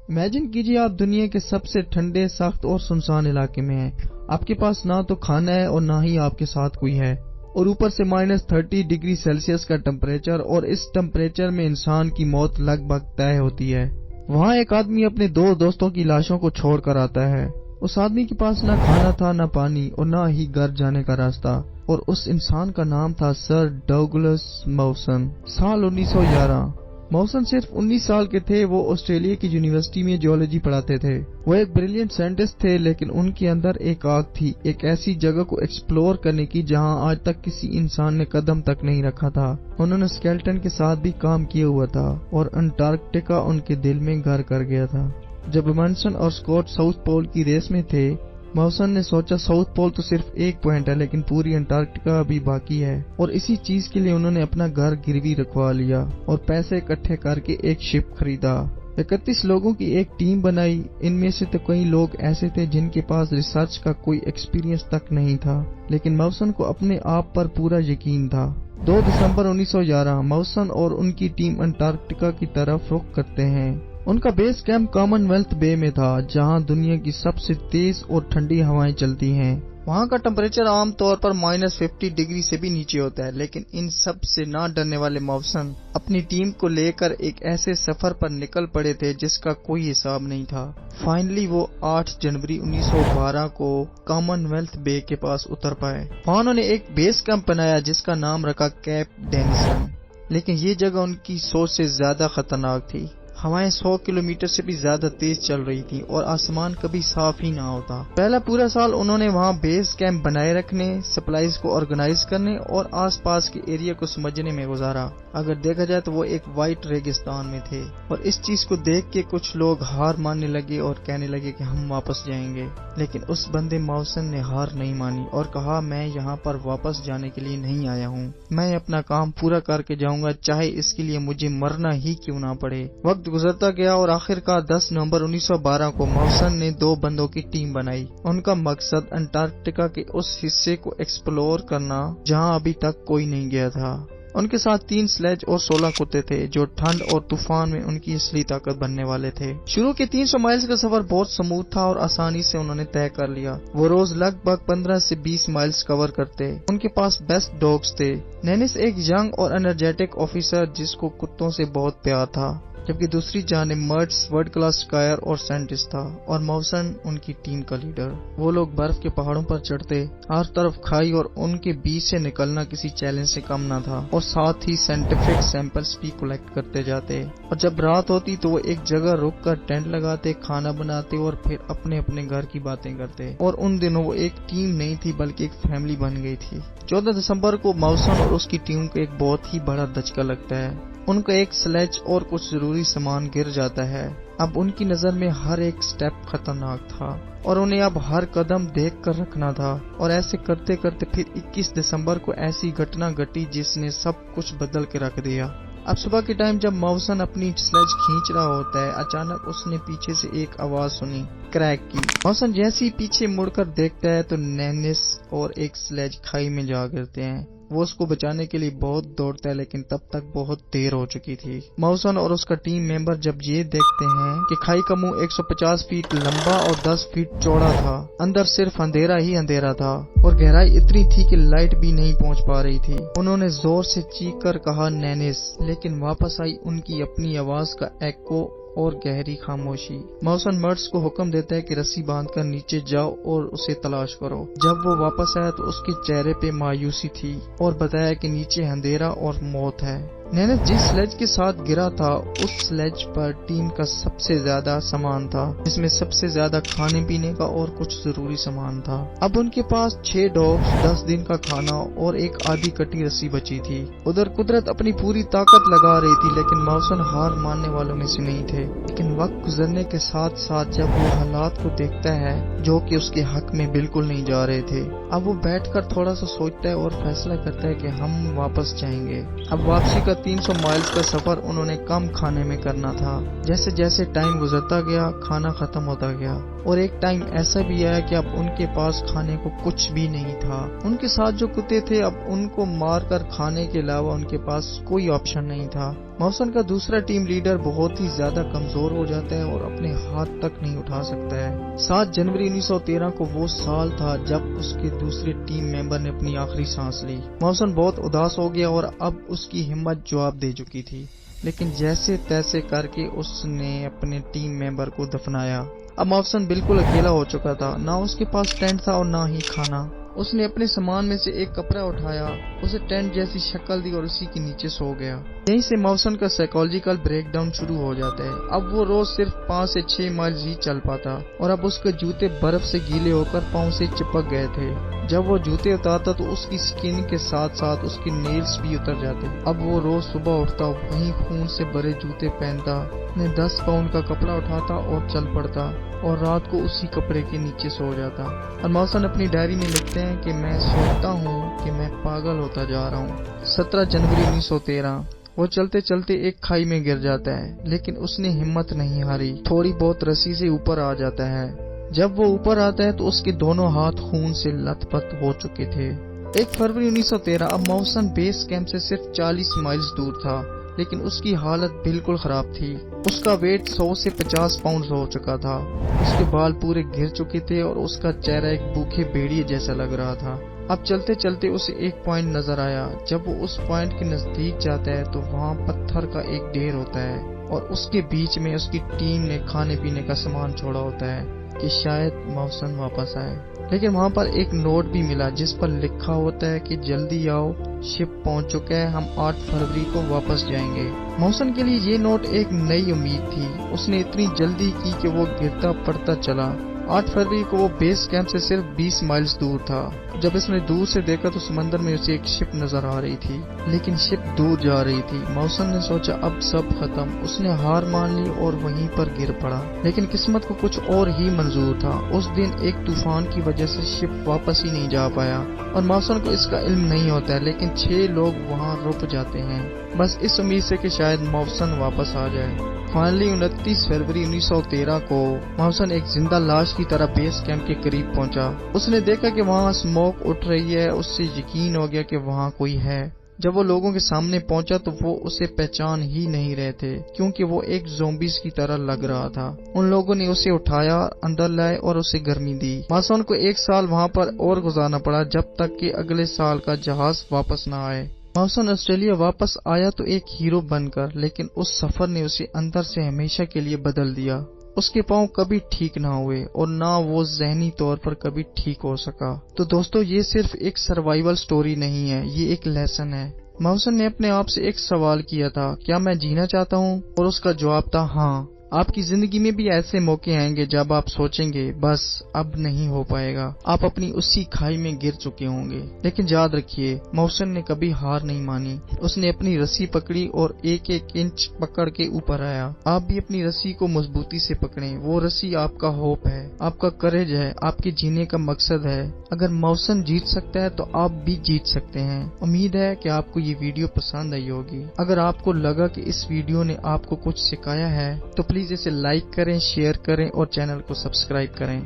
Imagine کیجیے آپ دنیا کے سب سے ٹھنڈے، سخت اور سنسان علاقے میں ہیں۔ آپ کے پاس نہ تو کھانا ہے اور نہ ہی آپ کے ساتھ کوئی ہے، اور اوپر سے -30 ڈگری سیلسیس کا ٹمپریچر، اور اس ٹمپریچر میں انسان کی موت لگ بھگ طے ہوتی ہے۔ وہاں ایک آدمی اپنے 2 دوستوں کی لاشوں کو چھوڑ کر آتا ہے۔ اس آدمی کے پاس نہ کھانا تھا، نہ پانی، اور نہ ہی گھر جانے کا راستہ، اور اس انسان کا نام تھا سر ڈگلس موسن۔ سال 1911۔ موسن صرف 19 سال کے تھے۔ وہ آسٹریلیا کی یونیورسٹی میں جیولوجی پڑھاتے تھے۔ وہ ایک بریلینٹ سائنٹسٹ تھے، لیکن ان کے اندر ایک آگ تھی، ایک ایسی جگہ کو ایکسپلور کرنے کی جہاں آج تک کسی انسان نے قدم تک نہیں رکھا تھا۔ انہوں نے اسکیلٹن کے ساتھ بھی کام کیا ہوا تھا، اور انٹارکٹیکا ان کے دل میں گھر کر گیا تھا۔ جب امنڈسن اور اسکاٹ ساؤتھ پول کی ریس میں تھے، موسن نے سوچا ساؤتھ پول تو صرف ایک پوائنٹ ہے، لیکن پوری انٹارکٹیکا ابھی باقی ہے، اور اسی چیز کے لیے انہوں نے اپنا گھر گروی رکھوا لیا اور پیسے اکٹھے کر کے ایک شپ خریدا۔ 31 لوگوں کی ایک ٹیم بنائی۔ ان میں سے تو کئی لوگ ایسے تھے جن کے پاس ریسرچ کا کوئی ایکسپیرینس تک نہیں تھا، لیکن موسن کو اپنے آپ پر پورا یقین تھا۔ 2 دسمبر 1911 موسن اور ان کی ٹیم انٹارکٹیکا کی طرف رخ کرتے ہیں۔ ان کا بیس کیمپ کامن ویلتھ بے میں تھا، جہاں دنیا کی سب سے تیز اور ٹھنڈی ہوائیں چلتی ہیں۔ وہاں کا ٹمپریچر عام طور پر -50 ڈگری سے بھی نیچے ہوتا ہے، لیکن ان سب سے نہ ڈرنے والے موسن اپنی ٹیم کو لے کر ایک ایسے سفر پر نکل پڑے تھے جس کا کوئی حساب نہیں تھا۔ فائنلی وہ 8 جنوری 1912 کو کامن ویلتھ بے کے پاس اتر پائے۔ وہاں انہوں نے ایک بیس کیمپ بنایا جس کا نام رکھا کیپ ڈینیسن، لیکن یہ جگہ ان کی سوچ سے زیادہ خطرناک تھی۔ ہوائیں 100 کلومیٹر سے بھی زیادہ تیز چل رہی تھی اور آسمان کبھی صاف ہی نہ ہوتا۔ پہلا پورا سال انہوں نے وہاں بیس کیمپ بنائے رکھنے، سپلائیز کو آرگنائز کرنے اور آس پاس کے ایریا کو سمجھنے میں گزارا۔ اگر دیکھا جائے تو وہ ایک وائٹ ریگستان میں تھے، اور اس چیز کو دیکھ کے کچھ لوگ ہار ماننے لگے اور کہنے لگے کہ ہم واپس جائیں گے، لیکن اس بندے موسن نے ہار نہیں مانی اور کہا میں یہاں پر واپس جانے کے لیے نہیں آیا ہوں، میں اپنا کام پورا کر کے جاؤں گا، چاہے اس کے لیے مجھے مرنا ہی کیوں نہ پڑے۔ وقت گزرتا گیا اور آخرکار 10 نومبر 1912 کو موسن نے 2 بندوں کی ٹیم بنائی۔ ان کا مقصد انٹارکٹیکا کے اس حصے کو ایکسپلور کرنا جہاں ابھی تک کوئی نہیں گیا تھا۔ ان کے ساتھ 3 سلیج اور 16 کتے تھے جو ٹھنڈ اور طوفان میں ان کی اصلی طاقت بننے والے تھے۔ شروع کے 300 مائلز کا سفر بہت سموتھ تھا اور آسانی سے انہوں نے طے کر لیا۔ وہ روز لگ بھگ 15 سے 20 مائلز کور کرتے۔ ان کے پاس بیسٹ ڈاگز تھے۔ نینس ایک ینگ اور انرجیٹک آفیسر جس کو کتوں سے بہت پیار تھا، جبکہ دوسری جانب مرٹس ورلڈ کلاس اسکائر اور سائنٹسٹ تھا، اور موسن ان کی ٹیم کا لیڈر۔ وہ لوگ برف کے پہاڑوں پر چڑھتے، ہر طرف کھائی اور ان کے بیچ سے نکلنا کسی چیلنج سے کم نہ تھا، اور ساتھ ہی سائنٹیفک سیمپلز بھی کلیکٹ کرتے جاتے۔ اور جب رات ہوتی تو وہ ایک جگہ رک کر ٹینٹ لگاتے، کھانا بناتے اور پھر اپنے اپنے گھر کی باتیں کرتے۔ اور ان دنوں وہ ایک ٹیم نہیں تھی بلکہ ایک فیملی بن گئی تھی۔ 14 دسمبر کو موسن اور اس کی ٹیم کو ایک بہت ہی بڑا دھچکا لگتا ہے۔ ان کا ایک سلیج اور کچھ ضروری سامان گر جاتا ہے۔ اب ان کی نظر میں ہر ایک سٹیپ خطرناک تھا، اور انہیں اب ہر قدم دیکھ کر رکھنا تھا، اور ایسے کرتے کرتے پھر 21 دسمبر کو ایسی گھٹنا گھٹی جس نے سب کچھ بدل کے رکھ دیا۔ اب صبح کے ٹائم جب موسن اپنی سلیج کھینچ رہا ہوتا ہے، اچانک اس نے پیچھے سے ایک آواز سنی، کریک کی۔ موسن جیسے ہی پیچھے مڑ کر دیکھتا ہے تو نینس اور ایک سلیج کھائی میں جا گرتے ہیں۔ وہ اس کو بچانے کے لیے بہت دوڑتا ہے، لیکن تب تک بہت دیر ہو چکی تھی۔ موسن اور اس کا ٹیم ممبر جب یہ دیکھتے ہیں کہ کھائی کا منہ 150 فیٹ لمبا اور 10 فیٹ چوڑا تھا، اندر صرف اندھیرا ہی اندھیرا تھا، اور گہرائی اتنی تھی کہ لائٹ بھی نہیں پہنچ پا رہی تھی۔ انہوں نے زور سے چیخ کر کہا نینس، لیکن واپس آئی ان کی اپنی آواز کا ایکو اور گہری خاموشی۔ موسن مرٹس کو حکم دیتا ہے کہ رسی باندھ کر نیچے جاؤ اور اسے تلاش کرو۔ جب وہ واپس آیا تو اس کے چہرے پہ مایوسی تھی اور بتایا کہ نیچے اندھیرا اور موت ہے۔ نینس جس سلیج کے ساتھ گرا تھا اس سلیج پر ٹیم کا سب سے زیادہ سامان تھا، جس میں سب سے زیادہ کھانے پینے کا اور کچھ ضروری سامان تھا۔ اب ان کے پاس 6 ڈاگز، 10 دن کا کھانا اور ایک آدھی کٹی رسی بچی تھی۔ ادھر قدرت اپنی پوری طاقت لگا رہی تھی، لیکن موسن ہار ماننے والوں میں سے نہیں تھے۔ لیکن وقت گزرنے کے ساتھ ساتھ جب وہ حالات کو دیکھتا ہے جو کہ اس کے حق میں بالکل نہیں جا رہے تھے، اب وہ بیٹھ کر تھوڑا سا سوچتا ہے اور فیصلہ کرتا ہے کہ ہم واپس جائیں گے۔ اب واپسی کا 300 مائلز کا سفر انہوں نے کم کھانے میں کرنا تھا۔ جیسے جیسے ٹائم گزرتا گیا کھانا ختم ہوتا گیا، اور ایک ٹائم ایسا بھی آیا کہ اب ان کے پاس کھانے کو کچھ بھی نہیں تھا۔ ان کے ساتھ جو کتے تھے اب ان کو مار کر کھانے کے علاوہ ان کے پاس کوئی آپشن نہیں تھا۔ موسن کا دوسرا ٹیم لیڈر بہت ہی زیادہ کمزور ہو جاتا ہے اور اپنے ہاتھ تک نہیں اٹھا سکتا ہے۔ 7 جنوری 1913 کو وہ سال تھا جب اس کے دوسرے ٹیم ممبر نے اپنی آخری سانس لی۔ موسن بہت اداس ہو گیا اور اب اس کی ہمت جواب دے چکی تھی، لیکن جیسے تیسے کر کے اس نے اپنے ٹیم ممبر کو دفنایا۔ اب موسن بالکل اکیلا ہو چکا تھا، نہ اس کے پاس ٹینٹ تھا اور نہ ہی کھانا۔ اس نے اپنے سامان میں سے ایک کپڑا اٹھایا، اسے ٹینٹ جیسی شکل دی اور اسی کے نیچے سو گیا۔ یہیں سے موسن کا سائیکولوجیکل بریک ڈاؤن شروع ہو جاتا ہے۔ اب وہ روز صرف 5 سے 6 مائل ہی چل پاتا اور اب اس کے جوتے برف سے گیلے ہو کر پاؤں سے چپک گئے تھے۔ جب وہ جوتے اتارتا تو اس کی سکن کے ساتھ ساتھ اس کے نیلز بھی اتر جاتے۔ اب وہ روز صبح اٹھتا، وہیں خون سے بھرے جوتے پہنتا، اپنے 10 پاؤنڈ کا کپڑا اٹھاتا اور چل پڑتا اور رات کو اسی کپڑے کے نیچے سو جاتا۔ اور موسن اپنی ڈائری میں لکھتے ہیں کہ میں سوچتا ہوں کہ میں پاگل ہوتا جا رہا ہوں۔ 17 جنوری 1913 وہ چلتے چلتے ایک کھائی میں گر جاتا ہے، لیکن اس نے ہمت نہیں ہاری، تھوڑی بہت رسی سے اوپر آ جاتا ہے۔ جب وہ اوپر آتا ہے تو اس کے دونوں ہاتھ خون سے لت پت ہو چکے تھے۔ 1 فروری 1913 اب موسن بیس کیمپ سے صرف 40 مائلز دور تھا، لیکن اس کی حالت بالکل خراب تھی۔ اس کا ویٹ 100 سے 50 پاؤنڈ ہو چکا تھا، اس کے بال پورے گر چکے تھے اور اس کا چہرہ ایک بھوکے بھیڑیے جیسا لگ رہا تھا۔ اب چلتے چلتے اسے ایک پوائنٹ نظر آیا۔ جب وہ اس پوائنٹ کے نزدیک جاتا ہے تو وہاں پتھر کا ایک ڈھیر ہوتا ہے اور اس کے بیچ میں اس کی ٹیم نے کھانے پینے کا سامان چھوڑا ہوتا ہے کہ شاید موسن واپس آئے۔ لیکن وہاں پر ایک نوٹ بھی ملا جس پر لکھا ہوتا ہے کہ جلدی آؤ، شپ پہنچ چکا ہے، ہم 8 فروری کو واپس جائیں گے۔ موسن کے لیے یہ نوٹ ایک نئی امید تھی۔ اس نے اتنی جلدی کی کہ وہ گرتا پڑتا چلا۔ 8 فروری کو وہ بیس کیمپ سے صرف 20 مائلز دور تھا۔ جب اس نے دور سے دیکھا تو سمندر میں اسے ایک شپ نظر آ رہی تھی، لیکن شپ دور جا رہی تھی۔ موسن نے سوچا اب سب ختم، اس نے ہار مان لی اور وہیں پر گر پڑا۔ لیکن قسمت کو کچھ اور ہی منظور تھا۔ اس دن ایک طوفان کی وجہ سے شپ واپس ہی نہیں جا پایا اور موسن کو اس کا علم نہیں ہوتا ہے، لیکن 6 لوگ وہاں رک جاتے ہیں، بس اس امید سے کہ شاید موسن واپس آ جائے۔ فائنلی 29 فروری 1913 کو موسن ایک زندہ لاش کی طرح بیس کیمپ کے قریب پہنچا۔ اس نے دیکھا کہ وہاں اسموک اٹھ رہی ہے، اس سے یقین ہو گیا کہ وہاں کوئی ہے۔ جب وہ لوگوں کے سامنے پہنچا تو وہ اسے پہچان ہی نہیں رہے تھے، کیونکہ وہ ایک زومبیز کی طرح لگ رہا تھا۔ ان لوگوں نے اسے اٹھایا، اندر لائے اور اسے گرمی دی۔ موسن کو 1 سال وہاں پر اور گزارنا پڑا جب تک کہ اگلے سال کا جہاز واپس نہ آئے۔ موسن آسٹریلیا واپس آیا تو ایک ہیرو بن کر، لیکن اس سفر نے اسے اندر سے ہمیشہ کے لیے بدل دیا۔ اس کے پاؤں کبھی ٹھیک نہ ہوئے اور نہ وہ ذہنی طور پر کبھی ٹھیک ہو سکا۔ تو دوستو، یہ صرف ایک سروائیول سٹوری نہیں ہے، یہ ایک لیسن ہے۔ موسن نے اپنے آپ سے ایک سوال کیا تھا، کیا میں جینا چاہتا ہوں؟ اور اس کا جواب تھا ہاں۔ آپ کی زندگی میں بھی ایسے موقع آئیں گے جب آپ سوچیں گے بس اب نہیں ہو پائے گا، آپ اپنی اسی کھائی میں گر چکے ہوں گے۔ لیکن یاد رکھیے، موسن نے کبھی ہار نہیں مانی۔ اس نے اپنی رسی پکڑی اور ایک ایک انچ پکڑ کے اوپر آیا۔ آپ بھی اپنی رسی کو مضبوطی سے پکڑیں، وہ رسی آپ کا ہوپ ہے، آپ کا کریج ہے، آپ کے جینے کا مقصد ہے۔ اگر موسن جیت سکتا ہے تو آپ بھی جیت سکتے ہیں۔ امید ہے کہ آپ کو یہ ویڈیو پسند آئی ہوگی۔ اگر آپ کو لگا کہ اس ویڈیو نے آپ کو کچھ سکھایا ہے تو پلیز اسے لائک کریں، شیئر کریں اور چینل کو سبسکرائب کریں۔